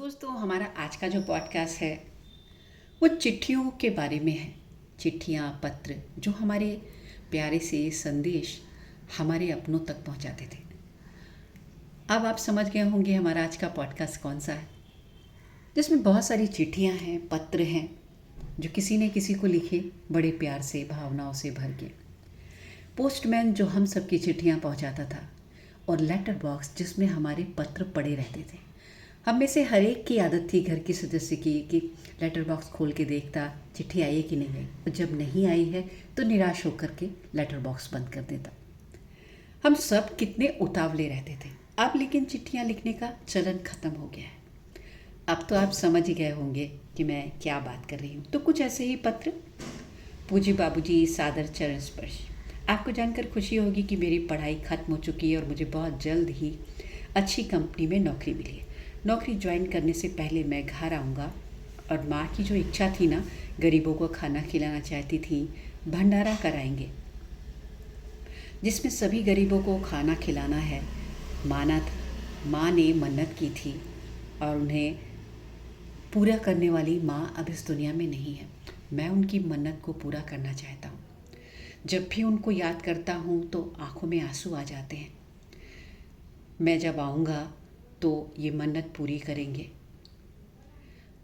दोस्तों, हमारा आज का जो पॉडकास्ट है वो चिट्ठियों के बारे में है। चिट्ठियाँ, पत्र जो हमारे प्यारे से संदेश हमारे अपनों तक पहुंचाते थे। अब आप समझ गए होंगे हमारा आज का पॉडकास्ट कौन सा है, जिसमें बहुत सारी चिट्ठियाँ हैं, पत्र हैं जो किसी ने किसी को लिखे, बड़े प्यार से, भावनाओं से भर के। पोस्टमैन जो हम सबकी चिट्ठियाँ पहुंचाता था, और लेटर बॉक्स जिसमें हमारे पत्र पड़े रहते थे। हम में से हर एक की आदत थी घर की सदस्य की कि लेटर बॉक्स खोल के देखता चिट्ठी आई है कि नहीं आई, और जब नहीं आई है तो निराश होकर के लेटर बॉक्स बंद कर देता। हम सब कितने उतावले रहते थे। अब लेकिन चिट्ठियाँ लिखने का चलन खत्म हो गया है। अब तो आप समझ ही गए होंगे कि मैं क्या बात कर रही हूँ। तो कुछ ऐसे ही पत्र। पूज्य बाबूजी, सादर चरण स्पर्श। आपको जानकर खुशी होगी कि मेरी पढ़ाई खत्म हो चुकी है और मुझे बहुत जल्द ही अच्छी कंपनी में नौकरी मिली है। नौकरी ज्वाइन करने से पहले मैं घर आऊँगा, और माँ की जो इच्छा थी ना, गरीबों को खाना खिलाना चाहती थी, भंडारा कराएंगे जिसमें सभी गरीबों को खाना खिलाना है। माना था, माँ ने मन्नत की थी, और उन्हें पूरा करने वाली माँ अब इस दुनिया में नहीं है। मैं उनकी मन्नत को पूरा करना चाहता हूँ। जब भी उनको याद करता हूँ तो आंखों में आंसू आ जाते हैं। मैं जब आऊँगा तो ये मन्नत पूरी करेंगे।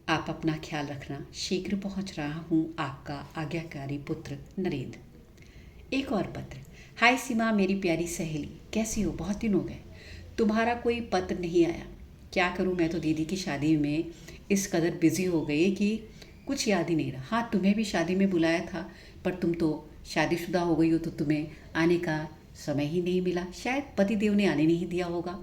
आप अपना ख्याल रखना। शीघ्र पहुँच रहा हूँ, आपका आज्ञाकारी पुत्र नरेंद्र। एक और पत्र। हाय सीमा, मेरी प्यारी सहेली, कैसी हो? बहुत दिन हो गए, तुम्हारा कोई पत्र नहीं आया। क्या करूँ, मैं तो दीदी की शादी में इस कदर बिजी हो गई कि कुछ याद ही नहीं रहा। हाँ, तुम्हें भी शादी में बुलाया था, पर तुम तो शादीशुदा हो गई हो, तो तुम्हें आने का समय ही नहीं मिला। शायद पतिदेव ने आने नहीं दिया होगा।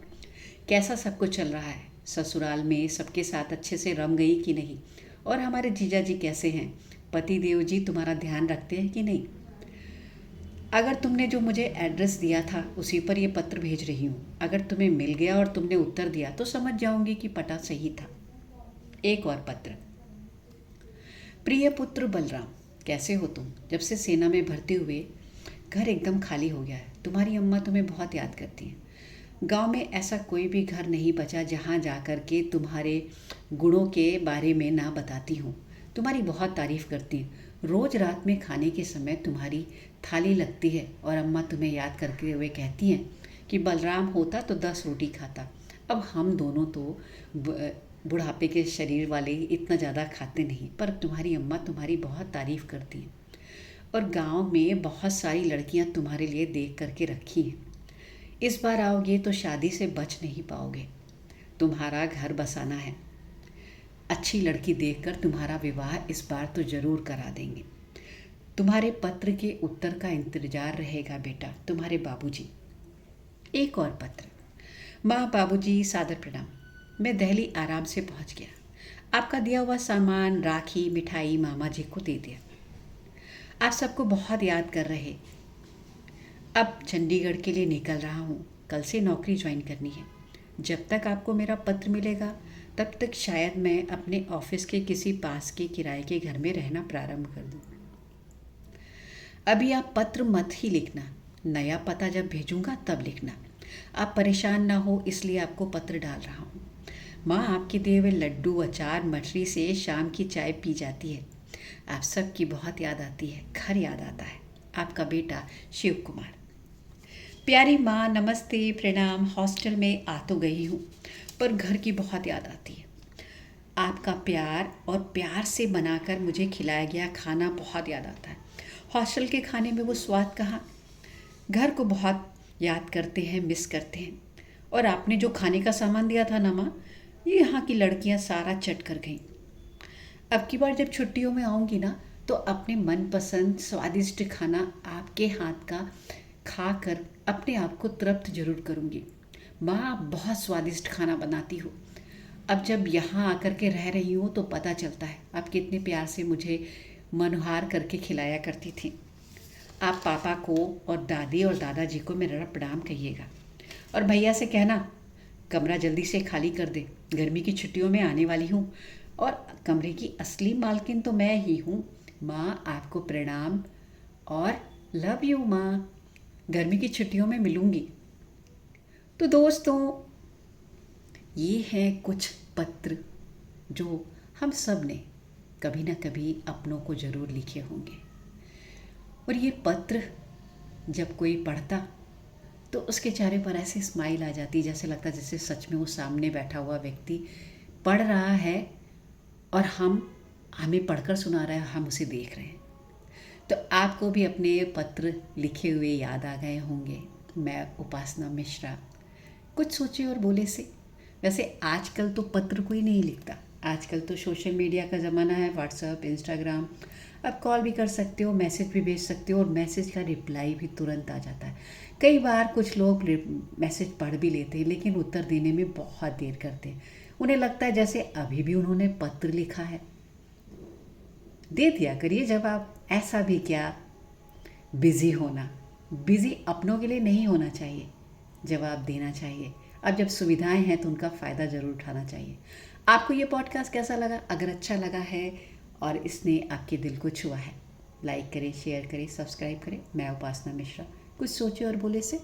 कैसा सब कुछ चल रहा है? ससुराल में सबके साथ अच्छे से रम गई कि नहीं? और हमारे जीजा जी कैसे हैं? पतिदेव जी तुम्हारा ध्यान रखते हैं कि नहीं? अगर तुमने जो मुझे एड्रेस दिया था उसी पर ये पत्र भेज रही हूँ। अगर तुम्हें मिल गया और तुमने उत्तर दिया तो समझ जाऊंगी कि पता सही था। एक और पत्र। प्रिय पुत्र बलराम, कैसे हो तुम? जब से सेना में भर्ती हुए घर एकदम खाली हो गया है। तुम्हारी अम्मा तुम्हें बहुत याद करती हैं। गांव में ऐसा कोई भी घर नहीं बचा जहां जाकर के तुम्हारे गुणों के बारे में ना बताती हूँ। तुम्हारी बहुत तारीफ करती हैं। रोज रात में खाने के समय तुम्हारी थाली लगती है और अम्मा तुम्हें याद करके हुए कहती हैं कि बलराम होता तो 10 रोटी खाता। अब हम दोनों तो बुढ़ापे के शरीर वाले इतना ज़्यादा खाते नहीं, पर तुम्हारी अम्मा तुम्हारी बहुत तारीफ करती हैं, और गांव में बहुत सारी लड़कियां तुम्हारे लिए देख करके रखी हैं। इस बार आओगे तो शादी से बच नहीं पाओगे। तुम्हारा घर बसाना है। अच्छी लड़की देखकर तुम्हारा विवाह इस बार तो जरूर करा देंगे। तुम्हारे पत्र के उत्तर का इंतजार रहेगा बेटा, तुम्हारे बाबूजी। एक और पत्र। माँ, बाबूजी, सादर प्रणाम। मैं दिल्ली आराम से पहुँच गया। आपका दिया हुआ सामान, राखी, मिठाई मामा जी को दे दिया। आप सबको बहुत याद कर रहे। अब चंडीगढ़ के लिए निकल रहा हूँ। कल से नौकरी ज्वाइन करनी है। जब तक आपको मेरा पत्र मिलेगा तब तक शायद मैं अपने ऑफिस के किसी पास के किराए के घर में रहना प्रारंभ कर दूँ। अभी आप पत्र मत ही लिखना, नया पता जब भेजूंगा तब लिखना। आप परेशान ना हो इसलिए आपको पत्र डाल रहा हूँ। माँ आपके दिए हुए लड्डू, अचार, मठरी से शाम की चाय पी जाती है। आप सबकी बहुत याद आती है, घर याद आता है। आपका बेटा शिव कुमार। प्यारी माँ, नमस्ते, प्रणाम। हॉस्टल में आ तो गई हूँ, पर घर की बहुत याद आती है। आपका प्यार और प्यार से बनाकर मुझे खिलाया गया खाना बहुत याद आता है। हॉस्टल के खाने में वो स्वाद कहाँ। घर को बहुत याद करते हैं, मिस करते हैं। और आपने जो खाने का सामान दिया था ना माँ, ये यहाँ की लड़कियाँ सारा चट कर गईं। अब की बार जब छुट्टियों में आऊँगी ना तो अपने मनपसंद स्वादिष्ट खाना आपके हाथ का खा कर अपने आप को तृप्त जरूर करूँगी। माँ, आप बहुत स्वादिष्ट खाना बनाती हो। अब जब यहाँ आकर के रह रही हूँ तो पता चलता है आप कितने प्यार से मुझे मनोहार करके खिलाया करती थी। आप पापा को और दादी और दादाजी को मेरा प्रणाम कहिएगा, और भैया से कहना कमरा जल्दी से खाली कर दे। गर्मी की छुट्टियों में आने वाली हूँ, और कमरे की असली मालकिन तो मैं ही हूँ। माँ, आपको प्रणाम और लव यू माँ। गर्मी की छुट्टियों में मिलूँगी। तो दोस्तों, ये हैं कुछ पत्र जो हम सब ने कभी ना कभी अपनों को ज़रूर लिखे होंगे। और ये पत्र जब कोई पढ़ता तो उसके चेहरे पर ऐसी स्माइल आ जाती, जैसे लगता जैसे सच में वो सामने बैठा हुआ व्यक्ति पढ़ रहा है और हमें पढ़कर सुना रहा है, हम उसे देख रहे हैं। तो आपको भी अपने पत्र लिखे हुए याद आ गए होंगे। मैं उपासना मिश्रा, कुछ सोचे और बोले से। वैसे आजकल तो पत्र कोई नहीं लिखता, आजकल तो सोशल मीडिया का ज़माना है, व्हाट्सएप, इंस्टाग्राम। आप कॉल भी कर सकते हो, मैसेज भी भेज सकते हो और मैसेज का रिप्लाई भी तुरंत आ जाता है। कई बार कुछ लोग मैसेज पढ़ भी लेते हैं लेकिन उत्तर देने में बहुत देर करते हैं। उन्हें लगता है जैसे अभी भी उन्होंने पत्र लिखा है। दे दिया करिए जवाब। ऐसा भी क्या बिज़ी होना, बिज़ी अपनों के लिए नहीं होना चाहिए, जवाब देना चाहिए। अब जब सुविधाएं हैं तो उनका फ़ायदा ज़रूर उठाना चाहिए। आपको ये पॉडकास्ट कैसा लगा? अगर अच्छा लगा है और इसने आपके दिल को छुआ है, लाइक करें, शेयर करें, सब्सक्राइब करें। मैं उपासना मिश्रा, कुछ सोचे और बोले से।